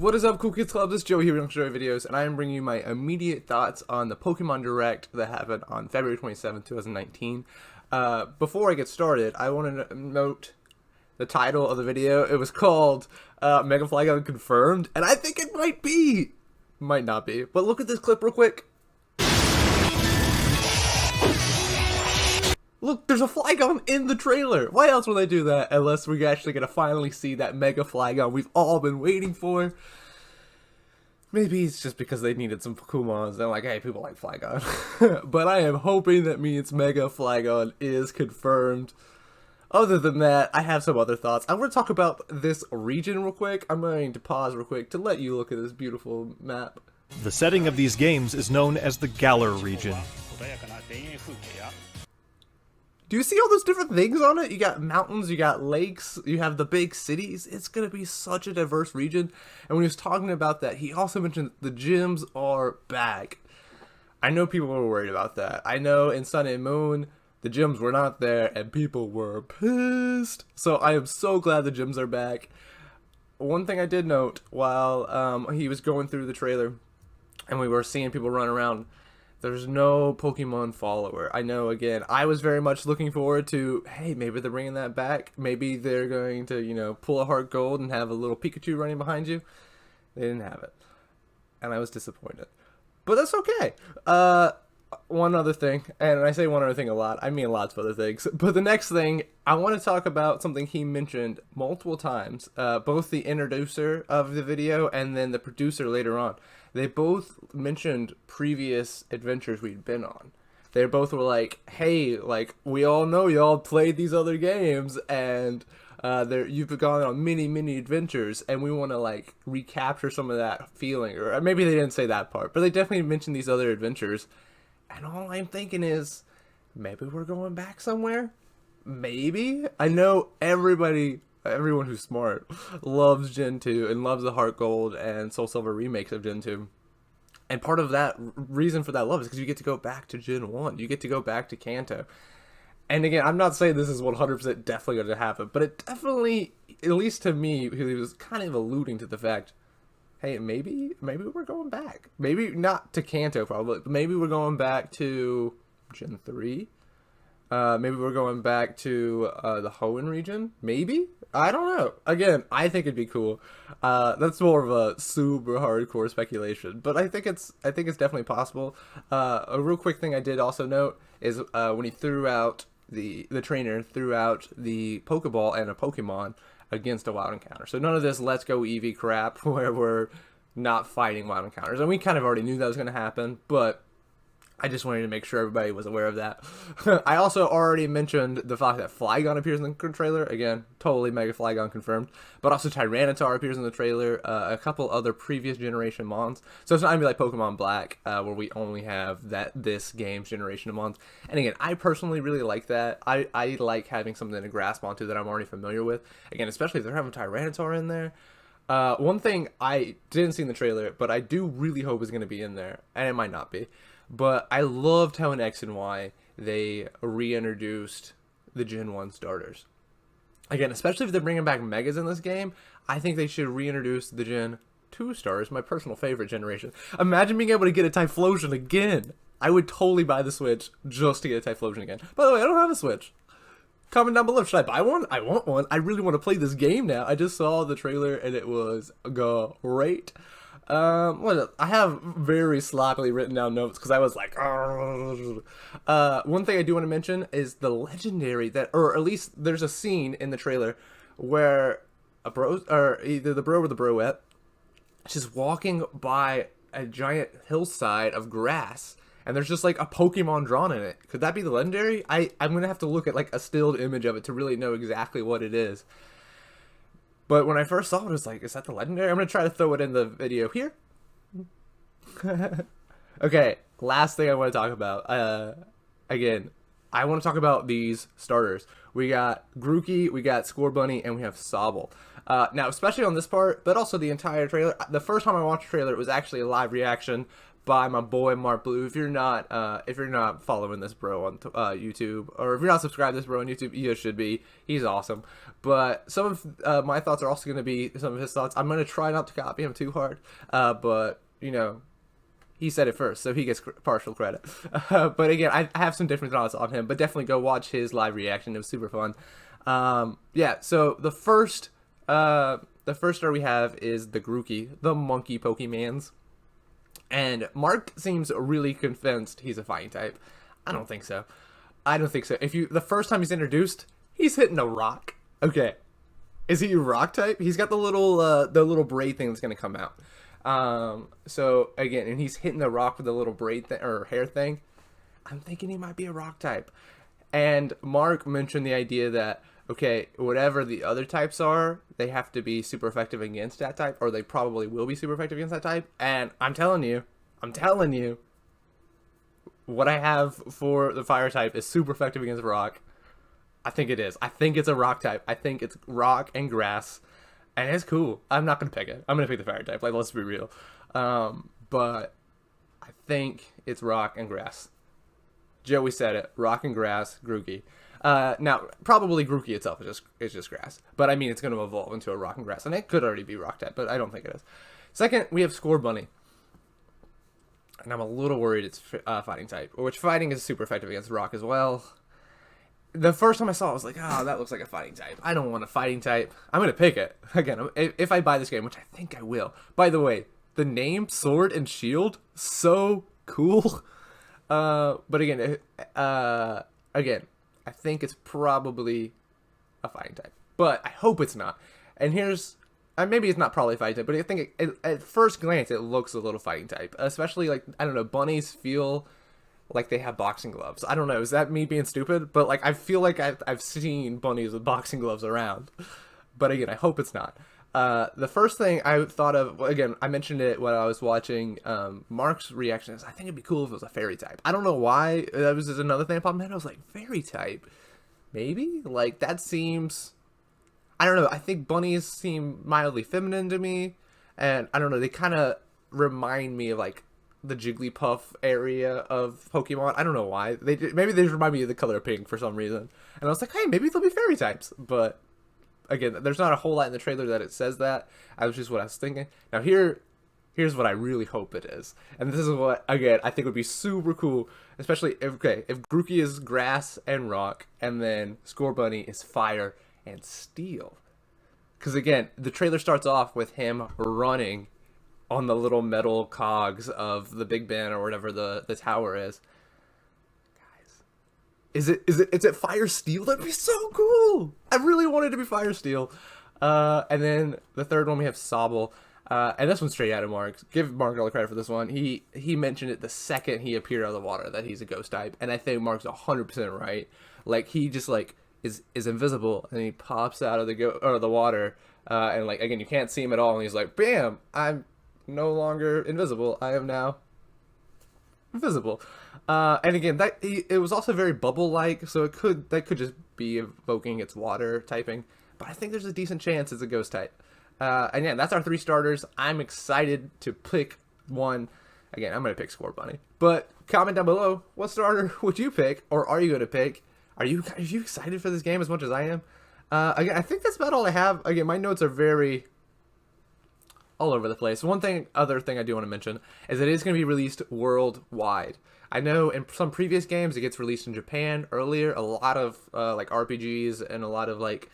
What is up, Cool Kids Club? This is Joe here on Joey Videos, and I am bringing you my immediate thoughts on the Pokemon Direct that happened on February 27th, 2019. Before I get started, I want to note the title of the video. It was called Mega Flygon Confirmed, and I think it might not be, but look at this clip real quick. Look, there's a Flygon in the trailer. Why else would they do that unless we're actually going to finally see that Mega Flygon we've all been waiting for? Maybe it's just because they needed some Pokémons. They're like, hey, people like Flygon. But I am hoping that means Mega Flygon is confirmed. Other than that, I have some other thoughts. I want to talk about this region real quick. I'm going to pause real quick to let you look at this beautiful map. The setting of these games is known as the Galar region. Do you see all those different things on it? You got mountains, you got lakes, you have the big cities. It's going to be such a diverse region. And when he was talking about that, he also mentioned the gyms are back. I know people were worried about that. I know in Sun and Moon, the gyms were not there and people were pissed. So I am so glad the gyms are back. One thing I did note while he was going through the trailer and we were seeing people run around, there's no Pokemon follower. I know, again, I was very much looking forward to, hey, maybe they're bringing that back. Maybe they're going to, you know, pull a Heart Gold and have a little Pikachu running behind you. They didn't have it. And I was disappointed. But that's okay. One other thing, and I say one other thing a lot, I mean lots of other things. But the next thing, I want to talk about something he mentioned multiple times. Both the introducer of the video and then the producer later on. They both mentioned previous adventures we'd been on. They both were like, hey, like, we all know y'all played these other games, and you've gone on many adventures, and we want to, like, recapture some of that feeling. Or maybe they didn't say that part, but they definitely mentioned these other adventures. And all I'm thinking is, maybe we're going back somewhere? Maybe? I know everyone who's smart loves Gen 2 and loves the Heart Gold and Soul Silver remakes of Gen 2. And part of that reason for that love is because you get to go back to Gen 1. You get to go back to Kanto. And again, I'm not saying this is 100% definitely going to happen, but it definitely, at least to me, because he was kind of alluding to the fact, hey, maybe we're going back. Maybe not to Kanto, probably, but maybe we're going back to Gen 3. Maybe we're going back to the Hoenn region. Maybe? I don't know. Again, I think it'd be cool. That's more of a super hardcore speculation, but I think it's definitely possible. A real quick thing I did also note is when he threw out the trainer threw out the Pokeball and a Pokemon against a wild encounter. So none of this let's go Eevee crap where we're not fighting wild encounters. And we kind of already knew that was going to happen, but I just wanted to make sure everybody was aware of that. I also already mentioned the fact that Flygon appears in the trailer. Again, totally Mega Flygon confirmed. But also Tyranitar appears in the trailer. A couple other previous generation Mons. So it's not going to be like Pokemon Black, where we only have this game's generation of Mons. And again, I personally really like that. I like having something to grasp onto that I'm already familiar with. Again, especially if they're having Tyranitar in there. One thing I didn't see in the trailer, but I do really hope is going to be in there, and it might not be. But I loved how in X and Y they reintroduced the Gen 1 starters. Again, especially if they're bringing back Megas in this game, I think they should reintroduce the Gen 2 stars, my personal favorite generation. Imagine being able to get a Typhlosion again. I would totally buy the Switch just to get a Typhlosion again. By the way, I don't have a Switch. Comment down below, should I buy one? I want one. I really want to play this game now. I just saw the trailer and it was great. I have very sloppily written down notes because I was like, one thing I do want to mention is the legendary or at least there's a scene in the trailer where either the bro or the broette is just walking by a giant hillside of grass, and there's just like a Pokemon drawn in it. Could that be the legendary? I'm gonna have to look at like a stilled image of it to really know exactly what it is. But when I first saw it, I was like, is that the legendary? I'm going to try to throw it in the video here. Okay, last thing I want to talk about. Again, I want to talk about these starters. We got Grookey, we got Scorbunny, and we have Sobble. Now, especially on this part, but also the entire trailer. The first time I watched the trailer, it was actually a live reaction by my boy Mark Blue. If you're not following this bro on YouTube, or if you're not subscribed to this bro on YouTube, you should be. He's awesome. But some of my thoughts are also going to be some of his thoughts. I'm going to try not to copy him too hard, but you know, he said it first, so he gets partial credit. But again, I have some different thoughts on him, but definitely go watch his live reaction. It was super fun. Yeah, so the first star we have is the Grookey, the monkey Pokemans. And Mark seems really convinced he's a fighting type. I don't think so. I don't think so. The first time he's introduced, he's hitting a rock. Okay. Is he a rock type? He's got the little braid thing that's going to come out. So again, and he's hitting the rock with the little braid or hair thing. I'm thinking he might be a rock type. And Mark mentioned the idea that, okay, whatever the other types are, they have to be super effective against that type, or they probably will be super effective against that type. And I'm telling you, what I have for the fire type is super effective against rock. I think it is. I think it's a rock type. I think it's rock and grass. And it's cool. I'm not going to pick it. I'm going to pick the fire type. Like, let's be real. But I think it's rock and grass. Joey said it. Rock and grass, Grookey. Now, probably Grookey itself is just grass. But, I mean, it's going to evolve into a rock and grass. And it could already be rock type, but I don't think it is. Second, we have Scorbunny. And I'm a little worried it's fighting type. Which fighting is super effective against rock as well. The first time I saw it, I was like, oh, that looks like a fighting type. I don't want a fighting type. I'm going to pick it. Again, if I buy this game, which I think I will. By the way, the name Sword and Shield, so cool. But again, I think it's probably a fighting type. But I hope it's not. And here's... maybe it's not probably a fighting type, but I think at first glance, it looks a little fighting type. Especially, like, I don't know, bunnies feel... like they have boxing gloves. I don't know. Is that me being stupid? But like, I feel like I've seen bunnies with boxing gloves around. But again, I hope it's not. The first thing I thought of, again, I mentioned it when I was watching Mark's reaction, is I think it'd be cool if it was a fairy type. I don't know why. That was just another thing that popped in my head. I was like, fairy type? Maybe? Like, that seems... I don't know. I think bunnies seem mildly feminine to me. And I don't know. They kind of remind me of like the Jigglypuff area of Pokemon. I don't know why. Maybe they just remind me of the color pink for some reason. And I was like, hey, maybe they'll be fairy types. But again, there's not a whole lot in the trailer that it says that. I was just what I was thinking. Now here's what I really hope it is. And this is what, again, I think would be super cool. Especially if Grookey is grass and rock, and then Scorbunny is fire and steel. Because again, the trailer starts off with him running on the little metal cogs of the Big Ben or whatever the tower is. Guys, is it fire steel? That'd be so cool. I really wanted it to be fire steel. And then the third one we have Sobble. And this one's straight out of Mark's. Give Mark all the credit for this one. He mentioned it the second he appeared out of the water that he's a ghost type, and I think Mark's 100% right. Like, he just like is invisible and he pops out of the water, and like, again, you can't see him at all, and he's like, bam, I'm no longer invisible. I am now invisible. And again, it was also very bubble-like, so that could just be evoking its water typing. But I think there's a decent chance it's a ghost type. And yeah, that's our 3 starters. I'm excited to pick one. Again, I'm going to pick Scorbunny. But comment down below, what starter would you pick, or are you going to pick? Are you excited for this game as much as I am? Again, I think that's about all I have. Again, my notes are very all over the place. Other thing I do want to mention is it is going to be released worldwide. I know in some previous games it gets released in Japan earlier. A lot of like RPGs and a lot of like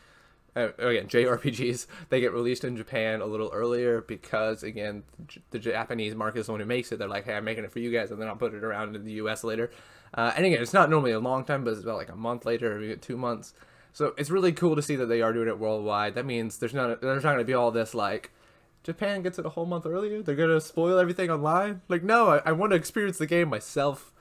again, JRPGs, they get released in Japan a little earlier because, again, the Japanese market is the one who makes it. They're like, hey, I'm making it for you guys, and then I'll put it around in the US later. And again, it's not normally a long time, but it's about like a month later, or 2 months. So it's really cool to see that they are doing it worldwide. That means there's not going to be all this like, Japan gets it a whole month earlier, they're going to spoil everything online. Like, no, I want to experience the game myself.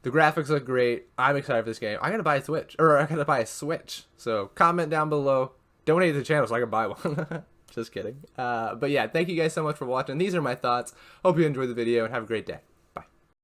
The graphics look great. I'm excited for this game. I'm going to buy a Switch, or I got to buy a Switch. So comment down below. Donate to the channel so I can buy one. Just kidding. But yeah, thank you guys so much for watching. These are my thoughts. Hope you enjoyed the video and have a great day.